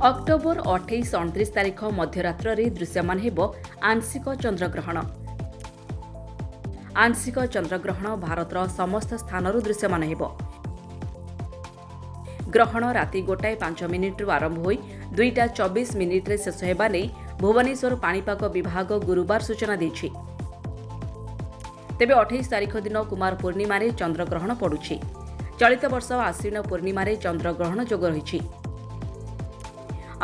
October 28-29 ତାରିଖ ମଧ୍ୟରାତ୍ରରେ ଦୃଶ୍ୟମାନ ହେବ ଆଂଶିକ ଚନ୍ଦ୍ରଗ୍ରହଣ। ଆଂଶିକ ଚନ୍ଦ୍ରଗ୍ରହଣ ଭାରତର ସମସ୍ତ ସ୍ଥାନରୁ ଦୃଶ୍ୟମାନ ହେବ। ଗ୍ରହଣ ରାତି 1:05 ଆରମ୍ଭ ହୋଇ 2:24 ଶେଷ ହେବା ନେଇ ଭୁବନେଶ୍ୱର ପାଣିପାଗ ବିଭାଗ ଗୁରୁବାର ସୂଚନା ଦେଇଛି। ତେବେ 28 ତାରିଖ ଦିନ କୁମାର ପୂର୍ଣ୍ଣିମାରେ ଚନ୍ଦ୍ରଗ୍ରହଣ ପଡୁଛି। ଚଳିତ ବର୍ଷ ଆଶ୍ୱିନ ପୂର୍ଣ୍ଣିମାରେ ଚନ୍ଦ୍ରଗ୍ରହଣ ଯୋଗ ରହିଛି।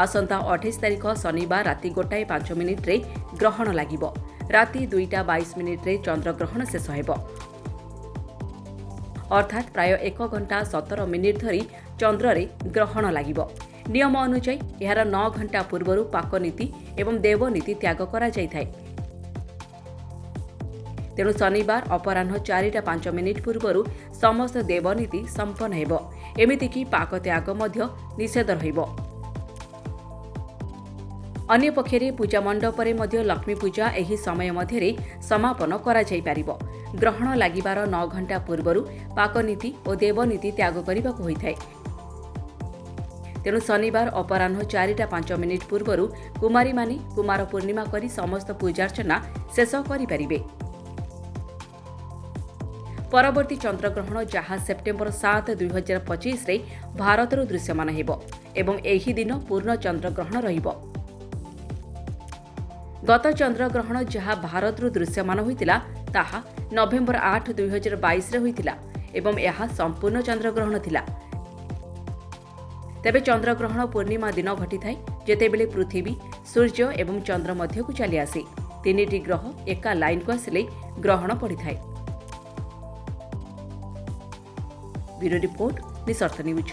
ଆସନ୍ତା 28 ତାରିଖ ଶନିବାର ରାତି 1:05 ଗ୍ରହଣ ଲାଗିବ। ରାତି 2:22 ଚନ୍ଦ୍ରଗ୍ରହଣ ଶେଷ ହେବ। ଅର୍ଥାତ୍ ପ୍ରାୟ 1 ଘଣ୍ଟା 17 ମିନିଟ୍ ଧରି ଚନ୍ଦ୍ରରେ ଗ୍ରହଣ ଲାଗିବ। ନିୟମ ଅନୁଯାୟୀ ଏହାର 9 ଘଣ୍ଟା ପୂର୍ବରୁ ପାକନୀତି ଏବଂ ଦେବନୀତି ତ୍ୟାଗ କରାଯାଇଥାଏ। ତେଣୁ ଶନିବାର ଅପରାହ୍ନ 4:05 ପୂର୍ବରୁ ସମସ୍ତ ଦେବନୀତି ସମ୍ପନ୍ନ ହେବ। ଏମିତିକି ପାକ ତ୍ୟାଗ ମଧ୍ୟ ନିଷେଧ ରହିବ। ଅନ୍ୟପକ୍ଷରେ ପୂଜା ମଣ୍ଡପରେ ମଧ୍ୟ ଲକ୍ଷ୍ମୀ ପୂଜା ଏହି ସମୟ ମଧ୍ୟରେ ସମାପନ କରାଯାଇପାରିବ। ଗ୍ରହଣ ଲାଗିବାର 9 ଘଣ୍ଟା ପୂର୍ବରୁ ପାକନୀତି ଓ ଦେବନୀତି ତ୍ୟାଗ କରିବାକୁ ହୋଇଥାଏ। ତେଣୁ ଶନିବାର ଅପରାହ୍ନ 4:05 ପୂର୍ବରୁ କୁମାରୀମାନେ କୁମାର ପୂର୍ଣ୍ଣିମା କରି ସମସ୍ତ ପୂଜାର୍ଚ୍ଚନା ଶେଷ କରିପାରିବେ। ପରବର୍ତ୍ତୀ ଚନ୍ଦ୍ରଗ୍ରହଣ ଯାହା ସେପ୍ଟେମ୍ବର 7, 2025ରେ ଭାରତରୁ ଦୃଶ୍ୟମାନ ହେବ ଏବଂ ଏହି ଦିନ ପୂର୍ଣ୍ଣ ଚନ୍ଦ୍ରଗ୍ରହଣ ରହିବ। ଗତ ଚନ୍ଦ୍ରଗ୍ରହଣ ଯାହା ଭାରତରୁ ଦୃଶ୍ୟମାନ ହୋଇଥିଲା ତାହା ନଭେମ୍ବର 8, 2022ରେ ହୋଇଥିଲା ଏବଂ ଏହା ସମ୍ପୂର୍ଣ୍ଣ ଚନ୍ଦ୍ରଗ୍ରହଣ ଥିଲା। ତେବେ ଚନ୍ଦ୍ରଗ୍ରହଣ ପୂର୍ଣ୍ଣିମା ଦିନ ଘଟିଥାଏ ଯେତେବେଳେ ପୃଥିବୀ, ସୂର୍ଯ୍ୟ ଏବଂ ଚନ୍ଦ୍ର ମଧ୍ୟକୁ ଚାଲିଆସେ। 3ଟି ଗ୍ରହ ଏକା ଲାଇନ୍କୁ ଆସିଲେ ଗ୍ରହଣ ପଡ଼ିଥାଏ। ବ୍ୟୁରୋ ରିପୋର୍ଟ, ନିସର୍ଥ ନ୍ୟୁଜ୍।